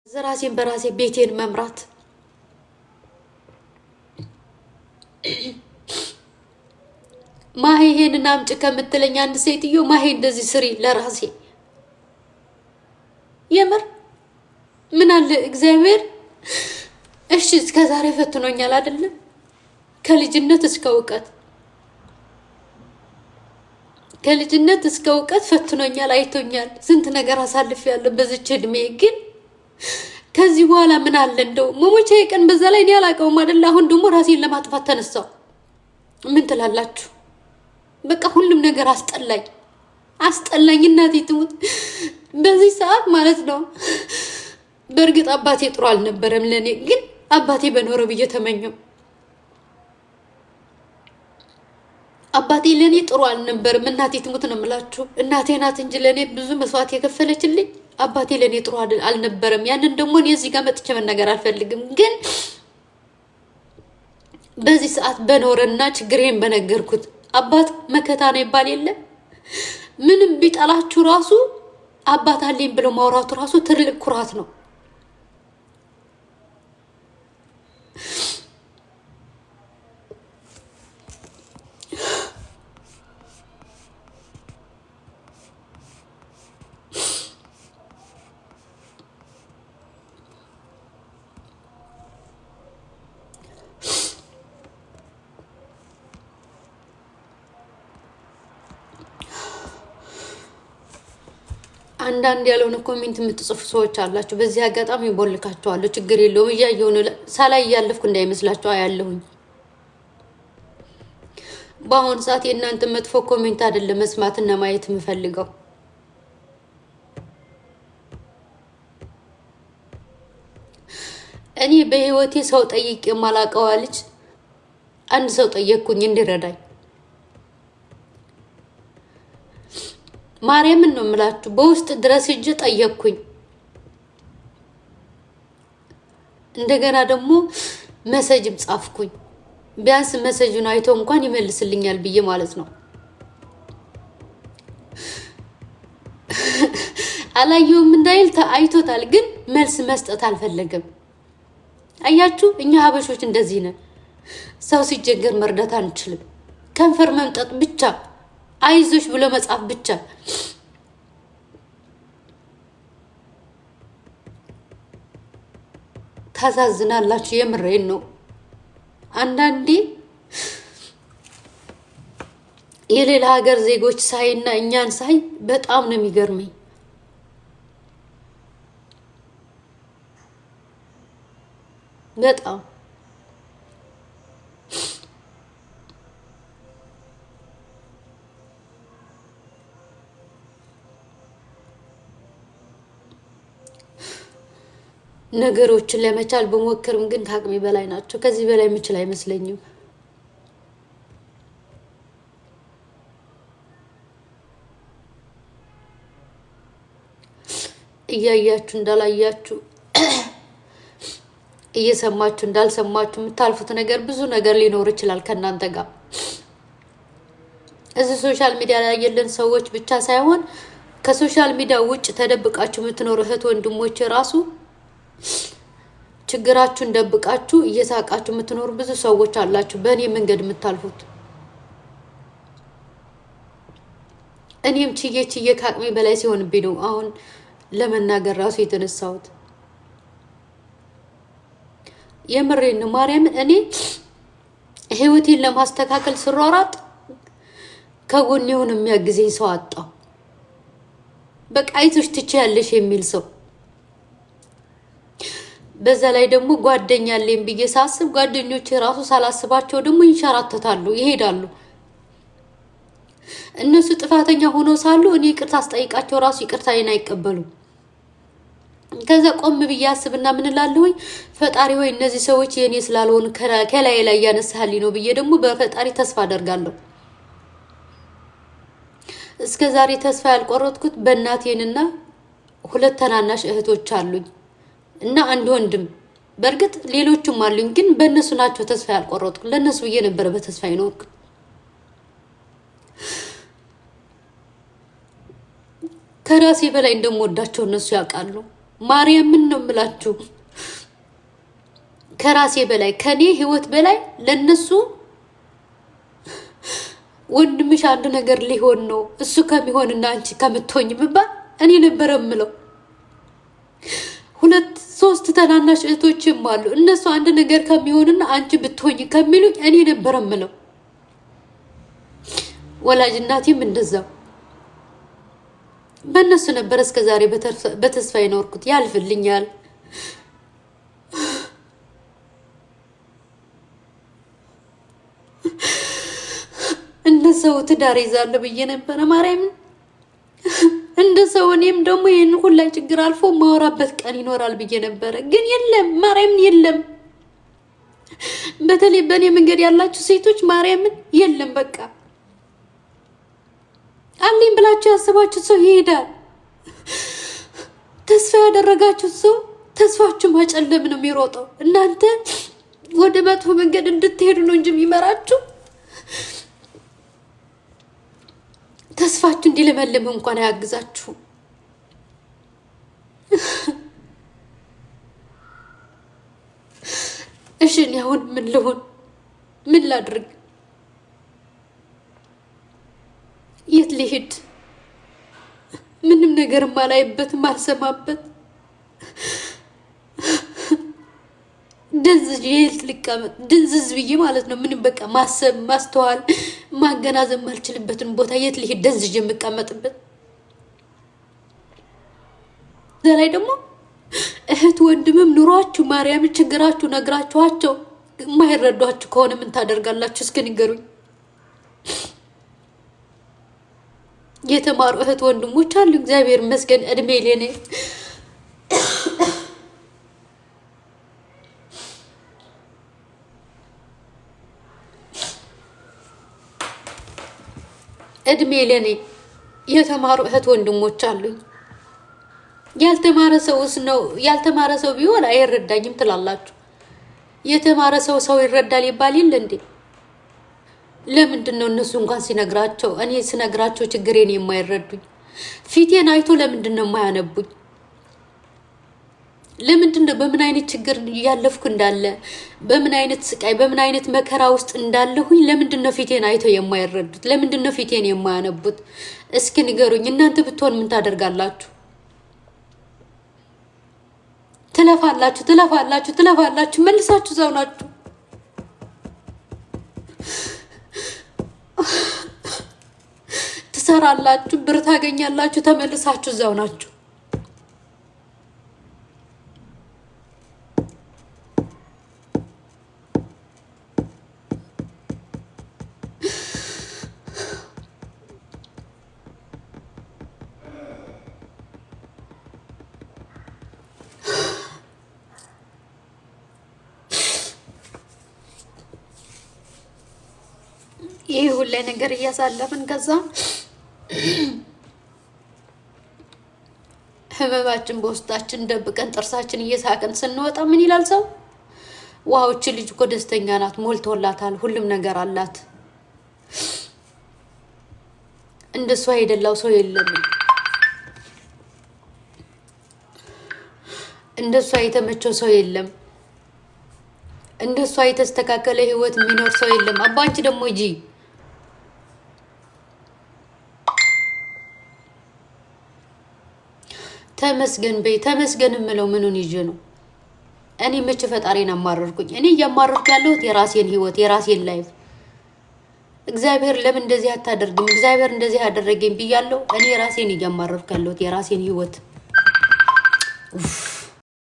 ዘራሴን በራሴ ቤቴን መምራት ማሄ ይሄንን አምጪ ከምትለኝ አንድ ሴትዮ ማሄ እንደዚህ ስሪ ለራሴ የምር ምን አለ እግዚአብሔር እሺ እስከ ዛሬ ፈትኖኛል አይደለም ከልጅነት እስከ እውቀት ፈትኖኛል አይቶኛል ስንት ነገር አሳልፌያለሁ በዚች እድሜ ግን ከዚህ በኋላ ምን አለ እንደው መሞቻ ቀን በዛ ላይ እኔ አላውቀውም አይደል አሁን ደግሞ ራሴን ለማጥፋት ተነሳው ምን ትላላችሁ በቃ ሁሉም ነገር አስጠላኝ እናቴ ትሙት በዚህ ሰዓት ማለት ነው በእርግጥ አባቴ ጥሩ አልነበረም ለኔ ግን አባቴ በኖረ ብዬ ተመኘው አባቴ ለኔ ጥሩ አልነበረም እናቴ ትሙት ነው የምላችሁ እናቴ ናት እንጂ ለኔ ብዙ መስዋዕት የከፈለችልኝ አባቴ ለኔ ጥሩ አልነበረም ያንን ደግሞ እኔ እዚህ ጋር መጥቼ መናገር አልፈልግም ግን በዚህ ሰዓት በኖረና ችግሬን በነገርኩት አባት መከታ ነው ይባል የለ ምንም ቢጣላችሁ ራሱ አባት አለኝ ብሎ ማውራቱ ራሱ ትልቅ ኩራት ነው አንዳንድ ያለውን ኮሜንት የምትጽፉ ሰዎች አላችሁ በዚህ አጋጣሚ ይቦልካችኋለሁ ችግር የለውም እያየሁ ነው ሳላይ ያለፍኩ እንዳይመስላችሁ አያለሁኝ በአሁን ሰዓት የእናንተ መጥፎ ኮሜንት አይደለም መስማትና ማየት የምፈልገው እኔ በህይወቴ ሰው ጠይቄ የማላውቀው ልጅ አንድ ሰው ጠየቅኩኝ እንዲረዳኝ ማርያምን ነው የምላችሁ በውስጥ ድረስ እጅ ጠየቅኩኝ እንደገና ደግሞ መሰጅም ጻፍኩኝ ቢያንስ መሰጁን አይቶ እንኳን ይመልስልኛል ብዬ ማለት ነው አላየውም እንዳይል አይቶታል ግን መልስ መስጠት አልፈለገም አያችሁ እኛ ሀበሾች እንደዚህ ነን ሰው ሲጀገር መርዳት አንችልም ከንፈር መምጠጥ ብቻ አይዞሽ ብሎ መጻፍ ብቻ ታሳዝናላችሁ የምሬን ነው አንዳንዴ የሌላ ሀገር ዜጎች ሳይና እኛን ሳይ በጣም ነው የሚገርመኝ በጣም ነገሮችን ለመቻል በመወከርም ግን ታቅሚ በላይ ናቸው ከዚህ በላይ ምችል አይመስለኝም እያያችሁ እንዳላያችሁ እየሰማችሁ እንዳልሰማችሁ የምታልፉት ነገር ብዙ ነገር ሊኖር ይችላል ከናንተ ጋር እዚህ ሶሻል ሚዲያ ላይ ያለን ሰዎች ብቻ ሳይሆን ከሶሻል ሚዲያ ውጭ ተደብቃችሁ የምትኖሩ እህት ወንድሞች ራሱ ችግራችሁን ደብቃችሁ እየሳቃችሁ የምትኖሩ ብዙ ሰዎች አላችሁ በእኔ መንገድ የምታልፉት እኔም ችዬ ካቅሜ በላይ ሲሆንብኝ ነው አሁን ለመናገር ራሱ የተነሳሁት የምሬን ነው ማርያምን እኔ ህይወቴን ለማስተካከል ስሯሯጥ ከጎኔ ሆኖ የሚያግዘኝ ሰው አጣሁ በቃ አይዞሽ ትችያለሽ የሚል ሰው በዛ ላይ ደግሞ ጓደኛ አለኝ ብዬ ሳስብ ጓደኞቼ ራሱ ሳላስባቸው ደግሞ ይንሸራተታሉ ይሄዳሉ እነሱ ጥፋተኛ ሆኖ ሳሉ እኔ ይቅርታ አስጠይቃቸው ራሱ ይቅርታዬን አይቀበሉም ከዛ ቆም ብዬ አስብና ምን እላለሁኝ ፈጣሪ ሆይ እነዚህ ሰዎች የኔ ስላልሆኑ ከላይ ላይ ያነሳልኝ ነው ብዬ ደግሞ በፈጣሪ ተስፋ አደርጋለሁ እስከ ዛሬ ተስፋ ያልቆረጥኩት በእናቴንና ሁለት ተናናሽ እህቶች አሉኝ እና አንድ ወንድም በርግጥ ሌሎችም አሉኝ ግን በእነሱ ናቸው ተስፋ ያልቆረጥኩ ለነሱ ብዬ ነበር በተስፋ ይኖርኩ ከራሴ በላይ እንደምወዳቸው እነሱ ያውቃሉ ማርያምን ነው የምላችሁ። ከራሴ በላይ ከኔ ህይወት በላይ ለነሱ ወንድምሽ አንድ ነገር ሊሆን ነው እሱ ከሚሆንና አንቺ ከምትሆኝ ምባል እኔ ነበር የምለው። 2-3 ተናናሽ እህቶችም አሉ። እነሱ አንድ ነገር ከሚሆንና አንቺ ብትሆኝ ከሚሉኝ እኔ ነበር የምለው። ወላጅ እናቴም እንደዛው በእነሱ ነበር እስከዛሬ በተስፋ ይኖርኩት። ያልፍልኛል እንደሰው ትዳር ይዛለሁ ብዬ ነበረ ማርያም። እንደሰው እኔም ደግሞ ይሄን ሁላ ችግር አልፎ ማወራበት ቀን ይኖራል ብዬ ነበረ። ግን የለም ማርያምን የለም። በተለይ በእኔ መንገድ ያላችሁ ሴቶች ማርያምን የለም። በቃ አለኝ ብላችሁ ያሰባችሁ ሰው ይሄዳል። ተስፋ ያደረጋችሁ ሰው ተስፋችሁ ማጨለም ነው የሚሮጠው። እናንተ ወደ መጥፎ መንገድ እንድትሄዱ ነው እንጂ የሚመራችሁ ተስፋችሁ እንዲለመልም እንኳን አያግዛችሁ። እሺ እኔ አሁን ምን ልሆን? ምን ላድርግ? የት ልሄድ? ምንም ነገር ማላይበት ማልሰማበት ደንዝዝ ልቀመጥ ደንዝዝ ብዬ ማለት ነው። ምንም በቃ ማሰብ ማስተዋል ማገናዘብ ማልችልበትን ቦታ የት ልሄድ ደንዝዝ የምቀመጥበት? ዘላይ ደግሞ እህት ወንድምም ኑሯችሁ ማርያም ችግራችሁ ነግራችኋቸው የማይረዷችሁ ከሆነ ምን ታደርጋላችሁ? እስኪ ንገሩኝ። የተማሩ እህት ወንድሞች አሉ፣ እግዚአብሔር ይመስገን እድሜ ለኔ እድሜ ለኔ የተማሩ እህት ወንድሞች አሉኝ። ያልተማረ ሰውስ ነው ያልተማረ ሰው ቢሆን አይረዳኝም ትላላችሁ። የተማረ ሰው ይረዳል ይባል ይል እንዴ? ለምንድን ነው እነሱ እንኳን ሲነግራቸው እኔ ስነግራቸው ችግሬን የማይረዱኝ? ፊቴን አይቶ ለምንድን ነው የማያነቡኝ? ለምንድን ነው በምን አይነት ችግር ያለፍኩ እንዳለ በምን አይነት ስቃይ በምን አይነት መከራ ውስጥ እንዳለሁኝ ለምንድን ነው ፊቴን አይተው የማይረዱት? ለምንድን ነው ፊቴን የማያነቡት? እስኪ ንገሩኝ። እናንተ ብትሆን ምን ታደርጋላችሁ? ትለፋላችሁ መልሳችሁ እዛው ናችሁ። ትሰራላችሁ፣ ብር ታገኛላችሁ፣ ተመልሳችሁ እዛው ናችሁ። ይሄ ሁሉ ነገር እያሳለፍን ከዛ ህመማችን በውስጣችን ደብቀን ጥርሳችን እየሳቅን ስንወጣ ምን ይላል ሰው? ዋውች ልጅ እኮ ደስተኛ ናት፣ ሞልቶላታል፣ ሁሉም ነገር አላት። እንደሷ የደላው ሰው የለም። እንደሷ የተመቸው ሰው የለም። እንደሷ የተስተካከለ ህይወት የሚኖር ሰው የለም። አባንቺ ደግሞ እጂ ተመስገን በይ። ተመስገን የምለው ምኑን ይዤ ነው? እኔ መቼ ፈጣሪን አማረርኩኝ? እኔ እያማረርኩ ያለሁት የራሴን ህይወት የራሴን ላይፍ። እግዚአብሔር ለምን እንደዚህ አታደርግም? እግዚአብሔር እንደዚህ ያደረገኝ ብያለሁ። እኔ ራሴን እያማረርኩ ያለሁት የራሴን ህይወት።